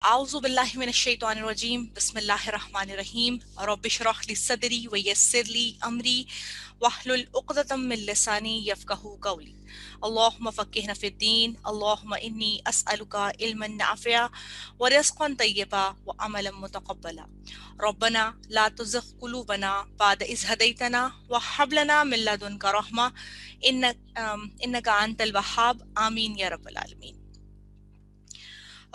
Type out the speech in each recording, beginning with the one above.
أعوذ بالله من الشيطان الرجيم بسم الله الرحمن الرحيم رب اشرح لي صدري ويسر لي أمري واحلل عقدة من لساني يفقهوا قولي اللهم فقهنا في الدين اللهم إني أسألك علما نافعا ورزقا طيبا وعملا متقبلا ربنا لا تزغ قلوبنا بعد إذ هديتنا وهب لنا من لدنك رحمة إنك أنت الوهاب آمين يا رب العالمين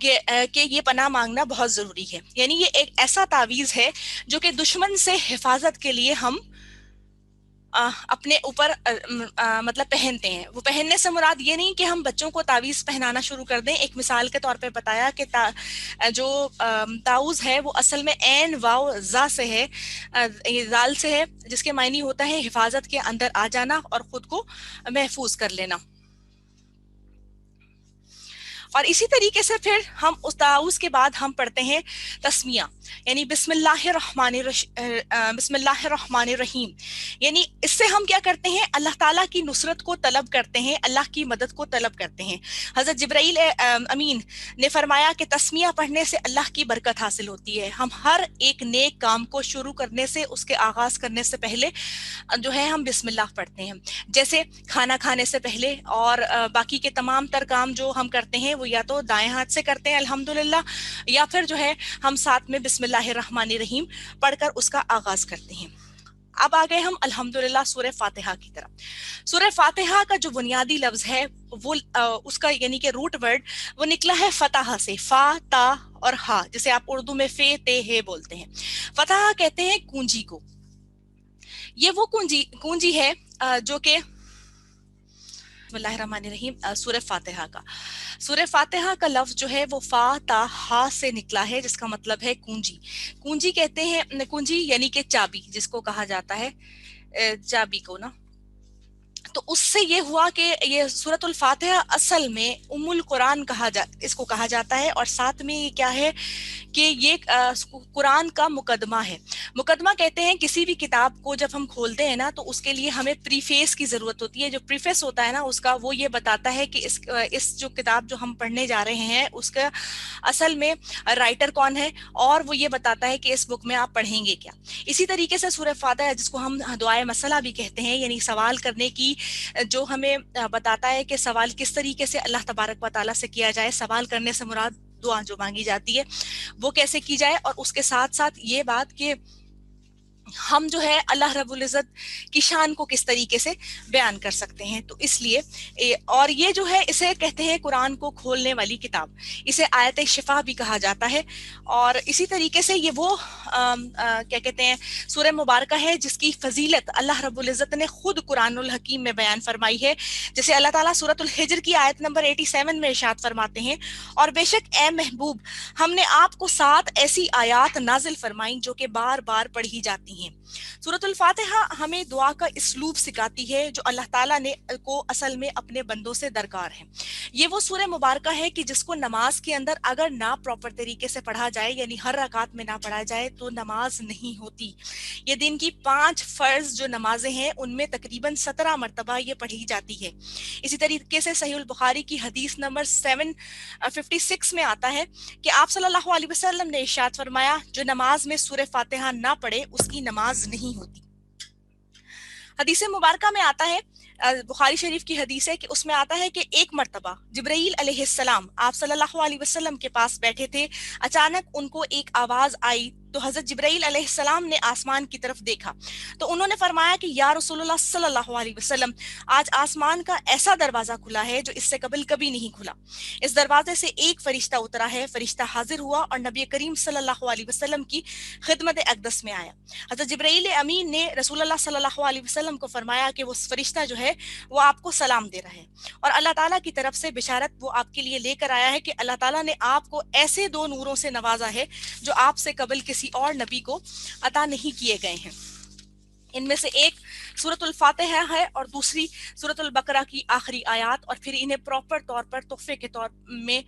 کہ یہ پناہ مانگنا بہت ضروری ہے. یعنی یہ ایک ایسا تعویذ ہے جو کہ دشمن سے حفاظت کے لیے ہم اپنے اوپر مطلب پہنتے ہیں. وہ پہننے سے مراد یہ نہیں کہ ہم بچوں کو تعویذ پہنانا شروع کر دیں. ایک مثال کے طور پہ بتایا کہ جو تعوذ ہے وہ اصل میں عین واو زا سے ہے, زال سے ہے, جس کے معنی ہوتا ہے حفاظت کے اندر آ جانا اور خود کو محفوظ کر لینا. اور اسی طریقے سے پھر ہم اس تعوذ کے بعد ہم پڑھتے ہیں تسمیہ, یعنی بسم اللہ الرحمن الرحیم. یعنی اس سے ہم کیا کرتے ہیں, اللہ تعالیٰ کی نصرت کو طلب کرتے ہیں, اللہ کی مدد کو طلب کرتے ہیں. حضرت جبرائیل امین نے فرمایا کہ تسمیہ پڑھنے سے اللہ کی برکت حاصل ہوتی ہے. ہم ہر ایک نیک کام کو شروع کرنے سے, اس کے آغاز کرنے سے پہلے جو ہے ہم بسم اللہ پڑھتے ہیں. جیسے کھانا کھانے سے پہلے اور باقی کے تمام تر کام جو ہم کرتے ہیں وہ یا تو دائیں ہاتھ سے کرتے ہیں الحمدللہ, یا پھر جو ہے ہم ساتھ میں بسم اللہ الرحمن الرحیم پڑھ کر اس کا آغاز کرتے ہیں. اب آ گئے ہم الحمدللہ سورہ فاتحہ کی طرف. سورہ فاتحہ کا جو بنیادی لفظ ہے وہ اس کا یعنی کہ روٹ ورڈ وہ نکلا ہے فتح سے, فا تا اور ہا, جسے آپ اردو میں فے تے ہے بولتے ہیں. فتح کہتے ہیں کنجی کو. یہ وہ کنجی ہے جو کہ بسم اللہ الرحمن الرحیم سورہ فاتحہ کا. سورہ فاتحہ کا لفظ جو ہے وہ فا تا ہا سے نکلا ہے, جس کا مطلب ہے کنجی. کنجی کہتے ہیں, کنجی یعنی کہ چابی, جس کو کہا جاتا ہے چابی کو نا. تو اس سے یہ ہوا کہ یہ سورۃ الفاتحہ اصل میں ام القرآن اس کو کہا جاتا ہے. اور ساتھ میں یہ کیا ہے کہ یہ قرآن کا مقدمہ ہے. مقدمہ کہتے ہیں کسی بھی کتاب کو جب ہم کھولتے ہیں نا تو اس کے لیے ہمیں پریفیس کی ضرورت ہوتی ہے. جو پریفیس ہوتا ہے نا اس کا, وہ یہ بتاتا ہے کہ اس جو کتاب جو ہم پڑھنے جا رہے ہیں اس کا اصل میں رائٹر کون ہے, اور وہ یہ بتاتا ہے کہ اس بک میں آپ پڑھیں گے کیا. اسی طریقے سے سورہ فاتحہ, جس کو ہم دعائے مسئلہ بھی کہتے ہیں, یعنی سوال کرنے کی جو ہمیں بتاتا ہے کہ سوال کس طریقے سے اللہ تبارک و تعالیٰ سے کیا جائے. سوال کرنے سے مراد دعا جو مانگی جاتی ہے وہ کیسے کی جائے, اور اس کے ساتھ ساتھ یہ بات کہ ہم جو ہے اللہ رب العزت کی شان کو کس طریقے سے بیان کر سکتے ہیں. تو اس لیے اور یہ جو ہے اسے کہتے ہیں قرآن کو کھولنے والی کتاب, اسے آیت شفا بھی کہا جاتا ہے. اور اسی طریقے سے یہ وہ کیا کہتے ہیں سورہ مبارکہ ہے جس کی فضیلت اللہ رب العزت نے خود قرآن الحکیم میں بیان فرمائی ہے. جیسے اللہ تعالیٰ سورۃ الحجر کی آیت نمبر 87 میں ارشاد فرماتے ہیں, اور بے شک اے محبوب ہم نے آپ کو 7 ایسی آیات نازل فرمائیں جو کہ بار بار پڑھی جاتی ہیں. سورۃ الفاتحہ ہمیں دعا کا اسلوب سکھاتی ہے جو اللہ تعالیٰ نے کو اصل میں اپنے بندوں سے درکار ہے. یہ وہ سورہ مبارکہ ہے کہ جس کو نماز کے اندر اگر نہ پراپر طریقے سے پڑھا جائے, یعنی ہر رکعت میں نہ پڑھا جائے, تو نماز نہیں ہوتی. یہ دن کی 5 فرض جو نمازیں ہیں ان میں تقریباً 17 مرتبہ یہ پڑھی جاتی ہے. اسی طریقے سے صحیح البخاری کی حدیث نمبر 756 میں آتا ہے کہ آپ صلی اللہ علیہ وسلم نے ارشاد فرمایا, جو نماز میں سورہ فاتحہ نہ پڑھے اس کی نماز نہیں ہوتی. حدیث مبارکہ میں آتا ہے, بخاری شریف کی حدیث ہے کہ اس میں آتا ہے کہ ایک مرتبہ جبرائیل علیہ السلام آپ صلی اللہ علیہ وسلم کے پاس بیٹھے تھے. اچانک ان کو ایک آواز آئی تو حضرت جبرائیل علیہ السلام نے آسمان کی طرف دیکھا تو انہوں نے فرمایا کہ یا رسول اللہ صلی اللہ علیہ وسلم, آج آسمان کا ایسا دروازہ کھلا ہے جو اس سے قبل کبھی نہیں کھلا. اس دروازے سے ایک فرشتہ اترا ہے. فرشتہ حاضر ہوا اور نبی کریم صلی اللہ علیہ وسلم کی خدمت اقدس میں آیا. حضرت جبرائیل امین نے رسول اللہ صلی اللہ علیہ وسلم کو فرمایا کہ وہ فرشتہ جو ہے وہ آپ کو سلام دے رہا ہے, اور اللہ تعالیٰ کی طرف سے بشارت وہ آپ کے لیے لے کر آیا ہے کہ اللہ تعالیٰ نے آپ کو ایسے 2 نوروں سے نوازا ہے جو آپ سے قبل کسی اور نبی کو عطا نہیں کیے گئے ہیں. ان میں سے ایک سورۃ الفاتحہ ہے اور دوسری سورۃ البقرہ کی آخری آیات, اور پھر انہیں پراپر طور پر تحفے کے طور میں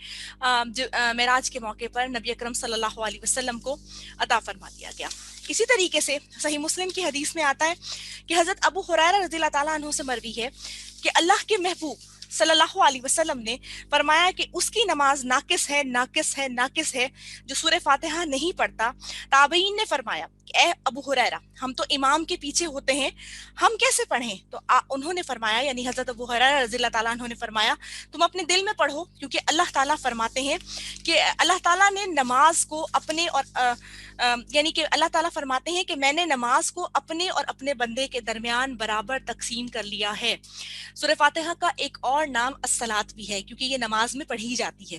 معراج کے موقع پر نبی اکرم صلی اللہ علیہ وسلم کو عطا فرما دیا گیا. اسی طریقے سے صحیح مسلم کی حدیث میں آتا ہے کہ حضرت ابو ہریرہ رضی اللہ تعالیٰ عنہ سے مروی ہے کہ اللہ کے محبوب صلی اللہ علیہ وسلم نے فرمایا کہ اس کی نماز ناقص ہے جو سورہ فاتحہ نہیں پڑھتا. تابعین نے فرمایا کہ اے ابو ہریرہ, ہم تو امام کے پیچھے ہوتے ہیں, ہم کیسے پڑھیں؟ تو انہوں نے فرمایا, یعنی حضرت ابو ہریرہ رضی اللہ تعالیٰ عنہ نے فرمایا, تم اپنے دل میں پڑھو, کیونکہ اللہ تعالیٰ فرماتے ہیں کہ اللہ تعالیٰ نے نماز کو اپنے اور یعنی کہ اللہ تعالیٰ فرماتے ہیں کہ میں نے نماز کو اپنے اور اپنے بندے کے درمیان برابر تقسیم کر لیا ہے. سورہ فاتحہ کا ایک اور نام الصلاۃ بھی ہے کیونکہ یہ نماز میں پڑھی جاتی ہے.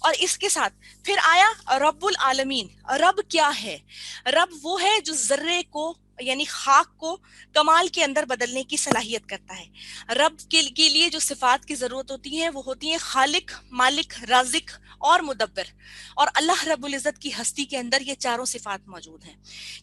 اور اس کے ساتھ پھر آیا رب العالمین. رب کیا ہے؟ رب وہ ہے جو ذرے کو یعنی خاک کو کمال کے اندر بدلنے کی صلاحیت کرتا ہے. رب کے لیے جو صفات کی ضرورت ہوتی ہے وہ ہوتی ہیں خالق، مالک، رازق اور مدبر. اور اللہ رب العزت کی ہستی کے اندر یہ چاروں صفات موجود ہیں.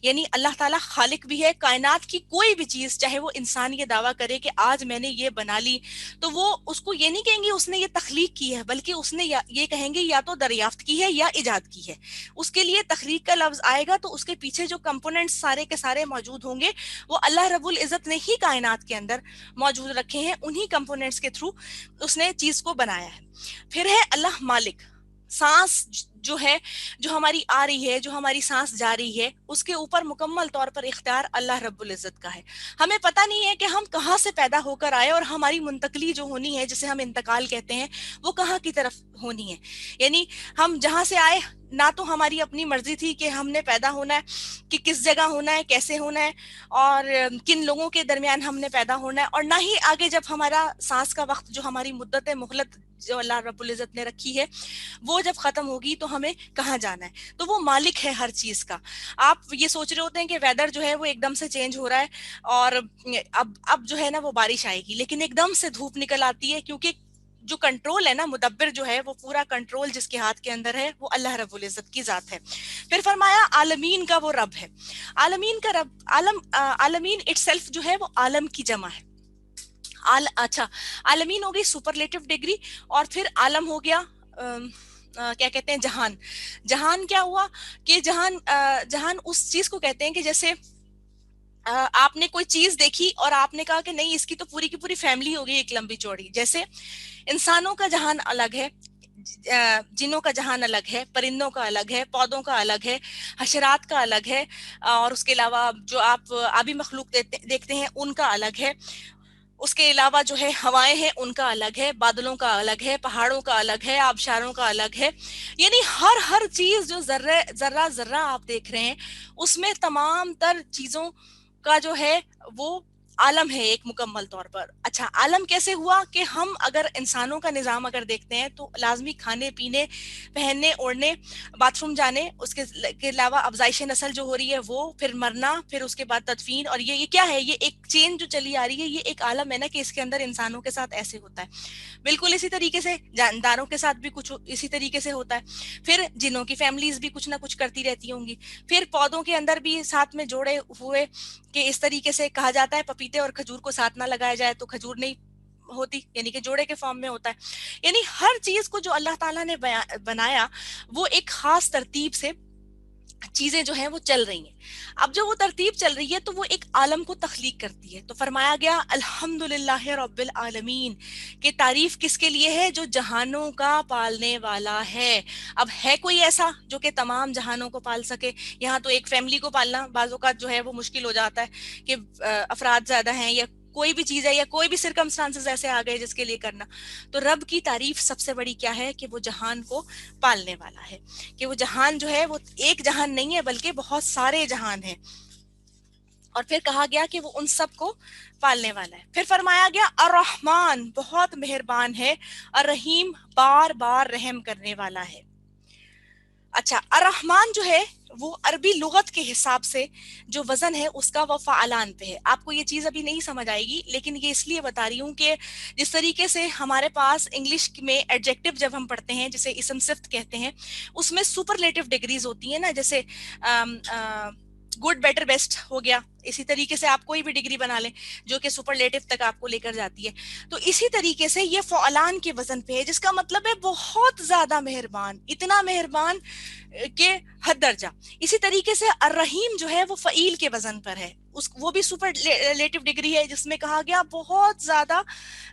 یعنی اللہ تعالیٰ خالق بھی ہے. کائنات کی کوئی بھی چیز چاہے وہ انسان یہ دعویٰ کرے کہ آج میں نے یہ بنا لی، تو وہ اس کو یہ نہیں کہیں گے اس نے یہ تخلیق کی ہے، بلکہ اس نے یہ کہیں گے یا تو دریافت کی ہے یا ایجاد کی ہے. اس کے لیے تخلیق کا لفظ آئے گا تو اس کے پیچھے جو کمپوننٹس سارے کے سارے موجود ہوں گے وہ اللہ رب العزت نے ہی کائنات کے اندر موجود رکھے ہیں. انہی کمپوننٹس کے تھرو اس نے چیز کو بنایا ہے. پھر ہے اللہ مالک. سانس جو ہے، جو ہماری آ رہی ہے، جو ہماری سانس جا رہی ہے، اس کے اوپر مکمل طور پر اختیار اللہ رب العزت کا ہے. ہمیں پتہ نہیں ہے کہ ہم کہاں سے پیدا ہو کر آئے اور ہماری منتقلی جو ہونی ہے جسے ہم انتقال کہتے ہیں وہ کہاں کی طرف ہونی ہے. یعنی ہم جہاں سے آئے نہ تو ہماری اپنی مرضی تھی کہ ہم نے پیدا ہونا ہے، کہ کس جگہ ہونا ہے، کیسے ہونا ہے، اور کن لوگوں کے درمیان ہم نے پیدا ہونا ہے، اور نہ ہی آگے جب ہمارا سانس کا وقت جو ہماری مدت مہلت جو اللہ رب العزت نے رکھی ہے وہ جب ختم ہوگی تو ہمیں کہاں جانا ہے. تو وہ مالک ہے ہر چیز کا. آپ یہ سوچ رہے ہوتے ہیں کہ ویدر جو ہے وہ ایک دم سے چینج ہو رہا ہے اور اب جو ہے نا وہ بارش آئے گی، لیکن ایک دم سے دھوپ نکل آتی ہے، کیونکہ جو کنٹرول ہے نا، مدبر جو ہے وہ پورا کنٹرول جس کے ہاتھ کے اندر ہے وہ اللہ رب العزت کی ذات ہے. پھر فرمایا عالمین کا وہ رب ہے. عالمین کا رب، عالمین اٹ سیلف جو ہے وہ عالم کی جمع ہے. اچھا، عالمین ہو گئی سپرلیٹو ڈگری، اور پھر عالم ہو گیا کیا کہتے ہیں جہان. جہان کیا ہوا کہ جہان اس چیز کو کہتے ہیں کہ جیسے آپ نے کوئی چیز دیکھی اور آپ نے کہا کہ نہیں اس کی تو پوری کی پوری فیملی ہوگی ایک لمبی چوڑی. جیسے انسانوں کا جہان الگ ہے، جنوں کا جہان الگ ہے، پرندوں کا الگ ہے، پودوں کا الگ ہے، حشرات کا الگ ہے، اور اس کے علاوہ جو آپ آبی مخلوق دیکھتے ہیں ان کا الگ ہے. اس کے علاوہ جو ہے ہوائیں ہیں ان کا الگ ہے، بادلوں کا الگ ہے، پہاڑوں کا الگ ہے، آبشاروں کا الگ ہے. یعنی ہر چیز جو ذرہ ذرہ آپ دیکھ رہے ہیں اس میں تمام تر چیزوں کا جو ہے وہ عالم ہے ایک مکمل طور پر. اچھا، عالم کیسے ہوا کہ ہم اگر انسانوں کا نظام اگر دیکھتے ہیں تو لازمی کھانے پینے، پہننے اوڑھنے، باتھ روم جانے، اس کے علاوہ افزائش نسل جو ہو رہی ہے وہ، پھر مرنا، پھر اس کے بعد تدفین، اور یہ کیا ہے، یہ ایک چین جو چلی آ رہی ہے، یہ ایک عالم ہے نا کہ اس کے اندر انسانوں کے ساتھ ایسے ہوتا ہے. بالکل اسی طریقے سے جانداروں کے ساتھ بھی کچھ اسی طریقے سے ہوتا ہے. پھر جنوں کی فیملیز بھی کچھ نہ کچھ کرتی رہتی ہوں گی. پھر پودوں کے اندر بھی ساتھ میں جوڑے ہوئے کہ اس طریقے سے کہا جاتا ہے پپیتے اور کھجور کو ساتھ نہ لگایا جائے تو کھجور نہیں ہوتی، یعنی کہ جوڑے کے فارم میں ہوتا ہے. یعنی ہر چیز کو جو اللہ تعالیٰ نے بنایا وہ ایک خاص ترتیب سے چیزیں جو ہیں وہ چل رہی ہیں. اب جو وہ ترتیب چل رہی ہے تو وہ ایک عالم کو تخلیق کرتی ہے. تو فرمایا گیا الحمدللہ رب العالمین، کہ تعریف کس کے لیے ہے؟ جو جہانوں کا پالنے والا ہے. اب ہے کوئی ایسا جو کہ تمام جہانوں کو پال سکے؟ یہاں تو ایک فیملی کو پالنا بعض اوقات جو ہے وہ مشکل ہو جاتا ہے کہ افراد زیادہ ہیں یا کوئی بھی چیز ہے یا کوئی بھی سرکمسٹانسز ایسے آ گئے جس کے لیے کرنا. تو رب کی تعریف سب سے بڑی کیا ہے کہ وہ جہان کو پالنے والا ہے، کہ وہ جہان جو ہے وہ ایک جہان نہیں ہے بلکہ بہت سارے جہان ہیں. اور پھر کہا گیا کہ وہ ان سب کو پالنے والا ہے. پھر فرمایا گیا الرحمن، بہت مہربان ہے، الرحیم، بار بار رحم کرنے والا ہے. اچھا، الرحمن جو ہے وہ عربی لغت کے حساب سے جو وزن ہے اس کا وہ فعلان پہ ہے. آپ کو یہ چیز ابھی نہیں سمجھ آئے گی لیکن یہ اس لیے بتا رہی ہوں کہ جس طریقے سے ہمارے پاس انگلش میں ایڈجیکٹو جب ہم پڑھتے ہیں جسے اسم صفت کہتے ہیں، اس میں سپرلیٹو ڈگریز ہوتی ہیں نا، جیسے گڈ، بیٹر، بیسٹ ہو گیا. اسی طریقے سے آپ کوئی بھی ڈگری بنا لیں جو کہ سپرلیٹو تک آپ کو لے کر جاتی ہے. تو اسی طریقے سے یہ فعلان کے وزن پہ ہے، جس کا مطلب ہے بہت زیادہ مہربان، اتنا مہربان کہ حد درجہ. اسی طریقے سے الرحیم جو ہے وہ فعیل کے وزن پر ہے، وہ بھی سپرلیٹو ڈگری ہے جس میں کہا گیا بہت زیادہ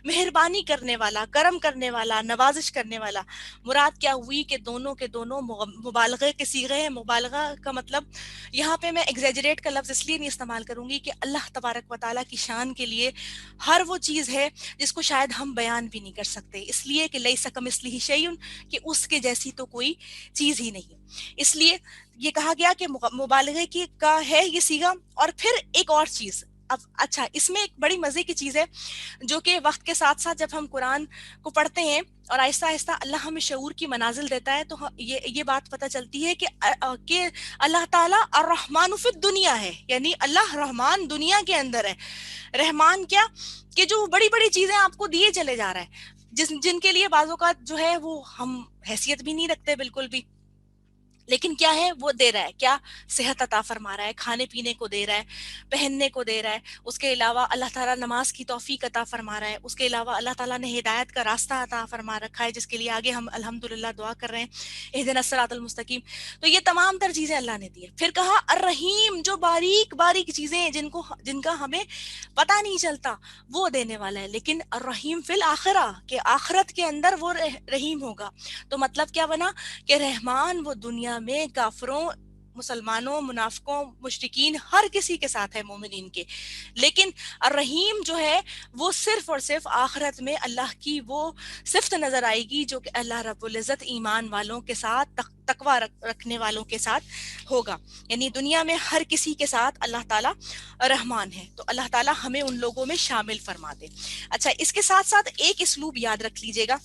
مہربانی کرنے والا، کرم کرنے والا، نوازش کرنے والا. مراد کیا ہوئی کہ دونوں کے دونوں مبالغے کے صیغے ہیں. مبالغہ کا مطلب یہاں پہ میں ایگزیجریٹ کا لفظ اس لیے نہیں استعمال کروں گی کہ اللہ تبارک و تعالیٰ کی شان کے لیے ہر وہ چیز ہے جس کو شاید ہم بیان بھی نہیں کر سکتے، اس لیے کہ لیس کمثلہ شیء، کہ اس کے جیسی تو کوئی چیز ہی نہیں. اس لیے یہ کہا گیا کہ مبالغے کی کا ہے یہ صیغہ. اور پھر ایک اور چیز، اب اچھا اس میں ایک بڑی مزے کی چیز ہے جو کہ وقت کے ساتھ ساتھ جب ہم قرآن کو پڑھتے ہیں اور آہستہ آہستہ اللہ ہمیں شعور کی منازل دیتا ہے تو یہ بات پتہ چلتی ہے کہ اللہ تعالیٰ الرحمن فی الدنیا ہے، یعنی اللہ رحمان دنیا کے اندر ہے. رحمان کیا کہ جو بڑی بڑی چیزیں آپ کو دیے چلے جا رہا ہے، جن کے لیے بعض اوقات جو ہے وہ ہم حیثیت بھی نہیں رکھتے بالکل بھی، لیکن کیا ہے وہ دے رہا ہے، کیا صحت عطا فرما رہا ہے، کھانے پینے کو دے رہا ہے، پہننے کو دے رہا ہے. اس کے علاوہ اللہ تعالیٰ نماز کی توفیق عطا فرما رہا ہے. اس کے علاوہ اللہ تعالیٰ نے ہدایت کا راستہ عطا فرما رکھا ہے جس کے لیے آگے ہم الحمدللہ دعا کر رہے ہیں اہدنا الصراط المستقیم. تو یہ تمام تر چیزیں اللہ نے دی ہے. پھر کہا الرحیم، جو باریک باریک چیزیں ہیں جن کا ہمیں پتہ نہیں چلتا وہ دینے والا ہے. لیکن الرحیم فی الآخرہ، کہ آخرت کے اندر وہ رحیم ہوگا. تو مطلب کیا بنا کہ رحمان وہ دنیا میں کافروں، مسلمانوں، منافقوں، مشرکین ہر کسی کے ساتھ ہے، مومنین کے. لیکن الرحیم جو ہے وہ صرف اور صرف آخرت میں اللہ کی وہ صفت نظر آئے گی جو کہ اللہ رب العزت ایمان والوں کے ساتھ، تقوی رکھنے والوں کے ساتھ ہوگا. یعنی دنیا میں ہر کسی کے ساتھ اللہ تعالیٰ رحمان ہے. تو اللہ تعالیٰ ہمیں ان لوگوں میں شامل فرما دے. اچھا اس کے ساتھ ساتھ ایک اسلوب یاد رکھ لیجئے گا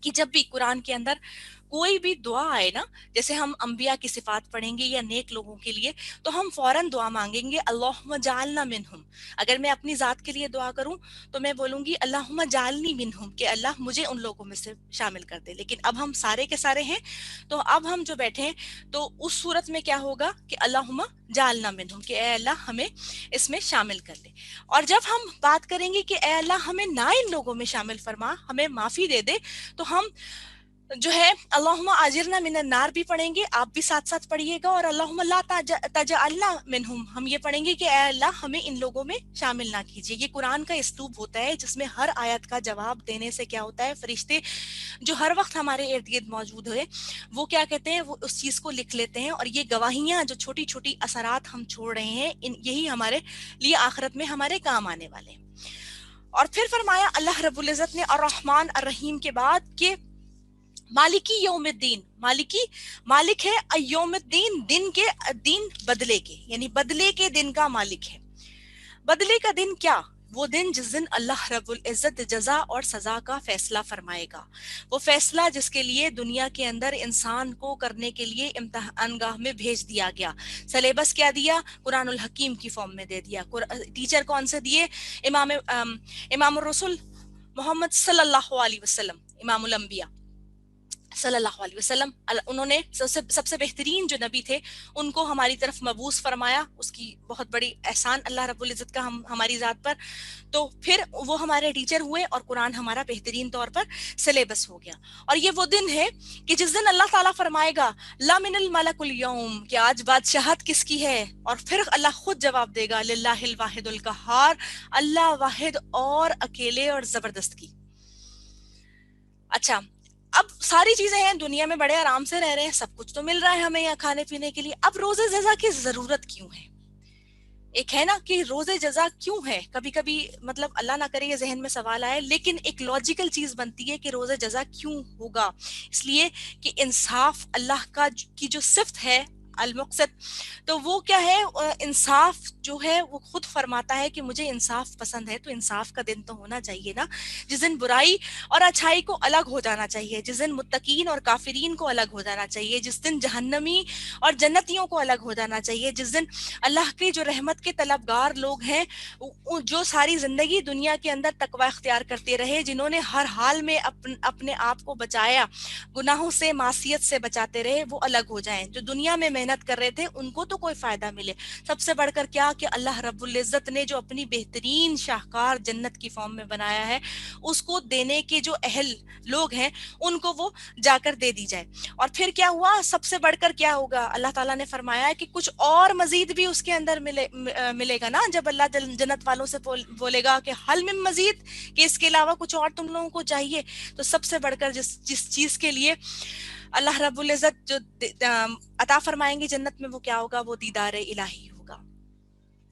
کہ جب بھی قرآن کے اندر کوئی بھی دعا آئے نا، جیسے ہم انبیاء کی صفات پڑھیں گے یا نیک لوگوں کے لیے، تو ہم فوراً دعا مانگیں گے اللہم جعلنا منہم. اگر میں اپنی ذات کے لیے دعا کروں تو میں بولوں گی اللہم جعلنی منہم، کہ اللہ مجھے ان لوگوں میں سے شامل کر دے. لیکن اب ہم سارے کے سارے ہیں تو اب ہم جو بیٹھے ہیں تو اس صورت میں کیا ہوگا کہ اللہم جعلنا منہم، کہ اے اللہ ہمیں اس میں شامل کر لے. اور جب ہم بات کریں گے کہ اے اللہ ہمیں نہ ان لوگوں میں شامل فرما، ہمیں معافی دے دے، تو ہم جو ہے اللہم اجرنا من النار بھی پڑھیں گے، آپ بھی ساتھ ساتھ پڑھیے گا. اور اللہم لا تجعلنا منہم ہم یہ پڑھیں گے کہ اے اللہ ہمیں ان لوگوں میں شامل نہ کیجیے. یہ قرآن کا اسلوب ہوتا ہے جس میں ہر آیت کا جواب دینے سے کیا ہوتا ہے، فرشتے جو ہر وقت ہمارے ارد گرد موجود ہوئے وہ کیا کہتے ہیں، وہ اس چیز کو لکھ لیتے ہیں. اور یہ گواہیاں جو چھوٹی چھوٹی اثرات ہم چھوڑ رہے ہیں، یہی ہمارے لیے آخرت میں ہمارے کام آنے والے ہیں. اور پھر فرمایا اللہ رب العزت نے الرحمن الرحیم کے بعد کہ مالکی یوم الدین، مالک ہے یوم الدین، دن بدلے کے، یعنی بدلے کے دن کا مالک ہے. بدلے کا دن کیا؟ وہ دن جس دن اللہ رب العزت جزا اور سزا کا فیصلہ فرمائے گا. وہ فیصلہ جس کے لیے دنیا کے اندر انسان کو کرنے کے لیے امتحان گاہ میں بھیج دیا گیا. سلیبس کیا دیا؟ قرآن الحکیم کی فارم میں دے دیا. ٹیچر کون سے دیے؟ امام الرسول محمد صلی اللہ علیہ وسلم، امام الانبیاء صلی اللہ علیہ وسلم. انہوں نے سب سے بہترین جو نبی تھے ان کو ہماری طرف مبعوث فرمایا. اس کی بہت بڑی احسان اللہ رب العزت کا ہماری ذات پر. تو پھر وہ ہمارے ٹیچر ہوئے اور قرآن ہمارا بہترین طور پر سلیبس ہو گیا. اور یہ وہ دن ہے کہ جس دن اللہ تعالیٰ فرمائے گا لا من الملک اليوم، کہ آج بادشاہت کس کی ہے؟ اور پھر اللہ خود جواب دے گا للہ الواحد القہار، اللہ واحد اور اکیلے اور زبردست کی. اچھا اب ساری چیزیں ہیں، دنیا میں بڑے آرام سے رہ رہے ہیں، سب کچھ تو مل رہا ہے ہمیں یہاں کھانے پینے کے لیے. اب روزے جزا کی ضرورت کیوں ہے؟ ایک ہے نا کہ روزے جزا کیوں ہے، کبھی کبھی مطلب اللہ نہ کرے یہ ذہن میں سوال آئے، لیکن ایک لاجیکل چیز بنتی ہے کہ روزے جزا کیوں ہوگا. اس لیے کہ انصاف اللہ کی جو صفت ہے المقسط، تو وہ کیا ہے، انصاف جو ہے وہ خود فرماتا ہے کہ مجھے انصاف پسند ہے. تو انصاف کا دن تو ہونا چاہیے نا، جس دن برائی اور اچھائی کو الگ ہو جانا چاہیے، جس دن متقین اور کافرین کو الگ ہو جانا چاہیے، جس دن جہنمی اور جنتیوں کو الگ ہو جانا چاہیے، جس دن اللہ کی جو رحمت کے طلبگار لوگ ہیں، جو ساری زندگی دنیا کے اندر تقوی اختیار کرتے رہے، جنہوں نے ہر حال میں اپنے آپ کو بچایا، گناہوں سے، معصیت سے بچاتے رہے، وہ الگ ہو جائیں. جو دنیا میں محنت کر رہے تھے ان کو تو کوئی فائدہ ملے. سب سے بڑھ کر کیا کہ اللہ رب العزت نے جو اپنی بہترین شاہکار جنت کی فارم میں بنایا ہے، اس کو دینے کے جو اہل لوگ ہیں ان کو وہ جا کر دے دی جائے. اور پھر کیا ہوا، سب سے بڑھ کر کیا ہوگا، اللہ تعالیٰ نے فرمایا ہے کہ کچھ اور مزید بھی اس کے اندر ملے گا نا. جب اللہ جنت والوں سے بولے گا کہ حل من مزید، کہ اس کے علاوہ کچھ اور تم لوگوں کو چاہیے، تو سب سے بڑھ کر جس چیز کے لیے اللہ رب العزت جو عطا فرمائیں گے جنت میں، وہ کیا ہوگا، وہ دیدار الہی ہوگا.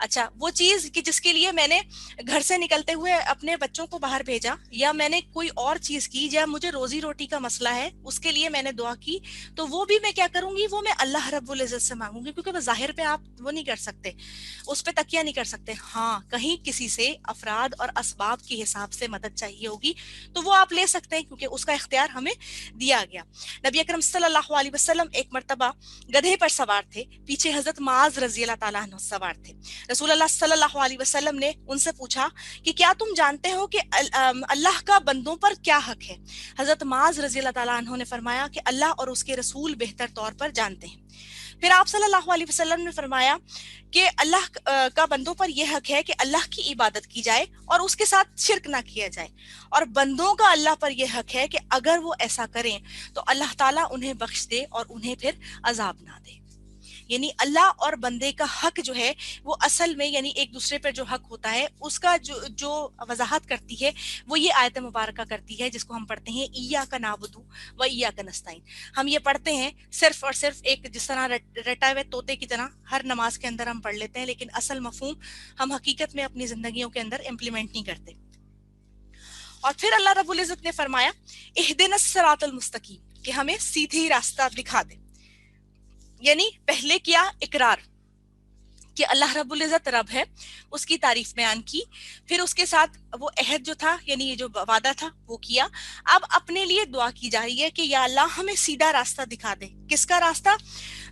اچھا وہ چیز کہ جس کے لیے میں نے گھر سے نکلتے ہوئے اپنے بچوں کو باہر بھیجا، یا میں نے کوئی اور چیز کی، یا مجھے روزی روٹی کا مسئلہ ہے اس کے لیے میں نے دعا کی، تو وہ بھی میں کیا کروں گی، وہ میں اللہ رب العزت سے مانگوں گی، کیونکہ وہ ظاہر پہ آپ وہ نہیں کر سکتے، اس پہ تکیہ نہیں کر سکتے. ہاں کہیں کسی سے افراد اور اسباب کے حساب سے مدد چاہیے ہوگی تو وہ آپ لے سکتے ہیں، کیونکہ اس کا اختیار ہمیں دیا گیا. نبی اکرم صلی اللہ علیہ وسلم ایک مرتبہ گدھے پر سوار تھے، پیچھے حضرت معاذ رضی اللہ تعالیٰ عنہ سوار تھے. رسول اللہ صلی اللہ علیہ وسلم نے ان سے پوچھا کہ کیا تم جانتے ہو کہ اللہ کا بندوں پر کیا حق ہے؟ حضرت معاذ رضی اللہ تعالیٰ عنہ نے فرمایا کہ اللہ اور اس کے رسول بہتر طور پر جانتے ہیں. پھر آپ صلی اللہ علیہ وسلم نے فرمایا کہ اللہ کا بندوں پر یہ حق ہے کہ اللہ کی عبادت کی جائے اور اس کے ساتھ شرک نہ کیا جائے، اور بندوں کا اللہ پر یہ حق ہے کہ اگر وہ ایسا کریں تو اللہ تعالیٰ انہیں بخش دے اور انہیں پھر عذاب نہ دے. یعنی اللہ اور بندے کا حق جو ہے وہ اصل میں یعنی ایک دوسرے پر جو حق ہوتا ہے اس کا جو وضاحت کرتی ہے وہ یہ آیت مبارکہ کرتی ہے، جس کو ہم پڑھتے ہیں ایاک نعبد و ایاک نستعین. ہم یہ پڑھتے ہیں صرف اور صرف ایک جس طرح رٹا ہوئے طوطے کی طرح ہر نماز کے اندر ہم پڑھ لیتے ہیں، لیکن اصل مفہوم ہم حقیقت میں اپنی زندگیوں کے اندر امپلیمنٹ نہیں کرتے. اور پھر اللہ رب العزت نے فرمایا اہدنا الصراط المستقیم، کہ ہمیں سیدھی راستہ دکھا دے. یعنی پہلے کیا اقرار کہ اللہ رب العزت رب ہے، اس کی تعریف بیان کی، پھر اس کے ساتھ وہ عہد جو تھا یعنی یہ جو وعدہ تھا وہ کیا. اب اپنے لیے دعا کی جا رہی ہے کہ یا اللہ ہمیں سیدھا راستہ دکھا دے. کس کا راستہ؟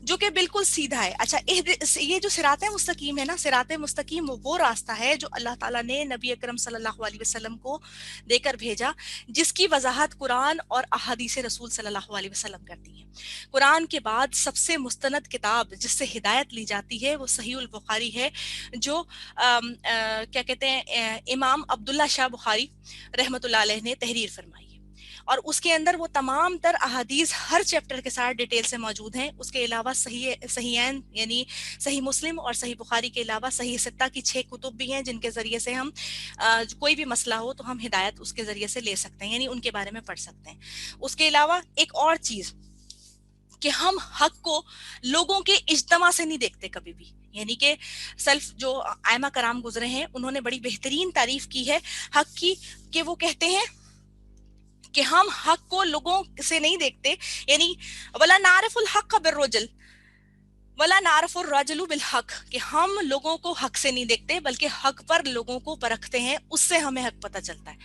جو کہ بالکل سیدھا ہے. اچھا یہ جو صراط مستقیم ہے نا، صراط مستقیم وہ راستہ ہے جو اللہ تعالیٰ نے نبی اکرم صلی اللہ علیہ وسلم کو دے کر بھیجا، جس کی وضاحت قرآن اور احادیث رسول صلی اللہ علیہ وسلم کرتی ہیں. قرآن کے بعد سب سے مستند کتاب جس سے ہدایت لی جاتی ہے وہ صحیح البخاری ہے، جو کیا کہتے ہیں امام عبداللہ شاہ بخاری رحمۃ اللہ علیہ نے تحریر فرمائی ہے، اور اس کے اندر وہ تمام تر احادیث ہر چیپٹر کے ساتھ ڈیٹیل سے موجود ہیں. اس کے علاوہ صحیحین یعنی صحیح مسلم اور صحیح بخاری کے علاوہ صحیح ستہ کی 6 کتب بھی ہیں، جن کے ذریعے سے ہم کوئی بھی مسئلہ ہو تو ہم ہدایت اس کے ذریعے سے لے سکتے ہیں، یعنی ان کے بارے میں پڑھ سکتے ہیں. اس کے علاوہ ایک اور چیز کہ ہم حق کو لوگوں کے اجتماع سے نہیں دیکھتے کبھی بھی. یعنی کہ سلف جو ائمہ کرام گزرے ہیں انہوں نے بڑی بہترین تعریف کی ہے حق کی، کہ وہ کہتے ہیں کہ ہم حق کو لوگوں سے نہیں دیکھتے، یعنی ولا نعرف الحق بالرجل ولا نعرف الرجل بالحق، کہ ہم لوگوں کو حق سے نہیں دیکھتے بلکہ حق پر لوگوں کو پرکھتے ہیں، اس سے ہمیں حق پتہ چلتا ہے.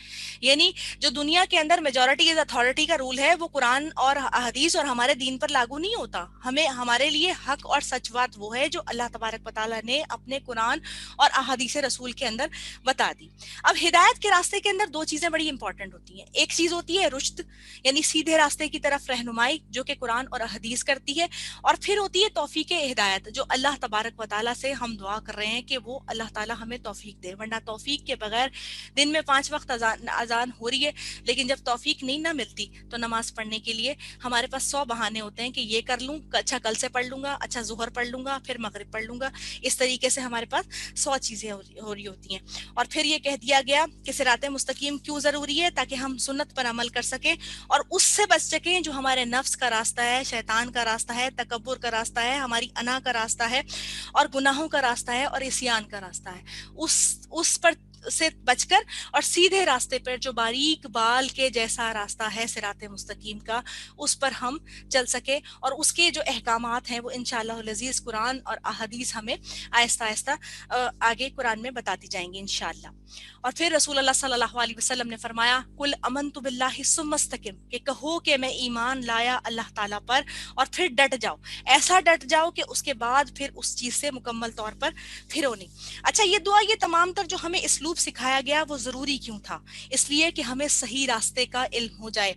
یعنی جو دنیا کے اندر میجورٹی از اتھارٹی کا رول ہے وہ قرآن اور حدیث اور ہمارے دین پر لاگو نہیں ہوتا. ہمارے لیے حق اور سچ بات وہ ہے جو اللہ تبارک و تعالیٰ نے اپنے قرآن اور احادیث رسول کے اندر بتا دی. اب ہدایت کے راستے کے اندر 2 چیزیں بڑی امپورٹنٹ ہوتی ہیں. ایک چیز ہوتی ہے رشد، یعنی سیدھے راستے کی طرف رہنمائی جو کہ قرآن اور حدیث کرتی ہے، اور پھر ہوتی ہے توفیق ہدایت، جو اللہ تبارک و تعالیٰ سے ہم دعا کر رہے ہیں کہ وہ اللہ تعالیٰ ہمیں توفیق دے. ورنہ توفیق کے بغیر دن میں 5 وقت اذان ہو رہی ہے، لیکن جب توفیق نہیں نہ ملتی تو نماز پڑھنے کے لیے ہمارے پاس 100 بہانے ہوتے ہیں کہ یہ کر لوں، اچھا کل سے پڑھ لوں گا، اچھا ظہر پڑھ لوں گا، پھر مغرب پڑھ لوں گا. اس طریقے سے ہمارے پاس 100 چیزیں ہو رہی ہوتی ہیں. اور پھر یہ کہہ دیا گیا کہ صراط مستقیم کیوں ضروری ہے، تاکہ ہم سنت پر عمل کر سکیں اور اس سے بچ سکیں جو ہمارے نفس کا راستہ ہے، شیطان کا راستہ ہے، تکبر کا راستہ ہے، ہماری انا کا راستہ ہے، اور گناہوں کا راستہ ہے، اور عصیان کا راستہ ہے. اس پر سے بچ کر اور سیدھے راستے پر جو باریک بال کے جیسا راستہ ہے صراط مستقیم کا، اس پر ہم چل سکے، اور اس کے جو احکامات ہیں وہ انشاءاللہ العزیز قرآن اور احادیث ہمیں آہستہ آہستہ آگے قرآن میں بتاتی جائیں گے انشاءاللہ. اور پھر رسول اللہ صلی اللہ علیہ وسلم نے فرمایا قل آمنت باللہ ثم استقم، کہ کہو کہ میں ایمان لایا اللہ تعالیٰ پر اور پھر ڈٹ جاؤ، ایسا ڈٹ جاؤ کہ اس کے بعد پھر اس چیز سے مکمل طور پر پھرو نہیں. اچھا یہ دعا، یہ تمام تر جو ہمیں اسلوب سکھایا گیا وہ ضروری کیوں تھا؟ اس لیے کہ ہمیں صحیح راستے کا علم ہو جائے،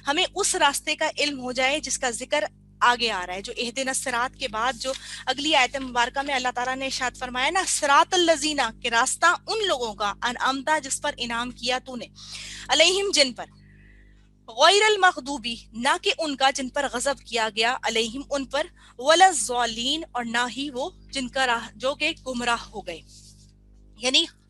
ہمیں اس راستے کا علم ہو جائے جس کا ذکر آگے آ رہا ہے. جو اہدنا الصراط کے بعد جو اگلی آیت مبارکہ میں اللہ تعالیٰ نے ارشاد فرمایا نا، صراط الذین، کہ راستہ ان لوگوں کا انعمت جس پر انعام کیا تو نے، علیہم جن پر، غیر المغضوبی نہ کہ ان کا جن پر غضب کیا گیا، علیہم ان پر، ولا الضالین اور نہ ہی وہ جن کا راہ جو کہ گمراہ ہو گئے. یعنی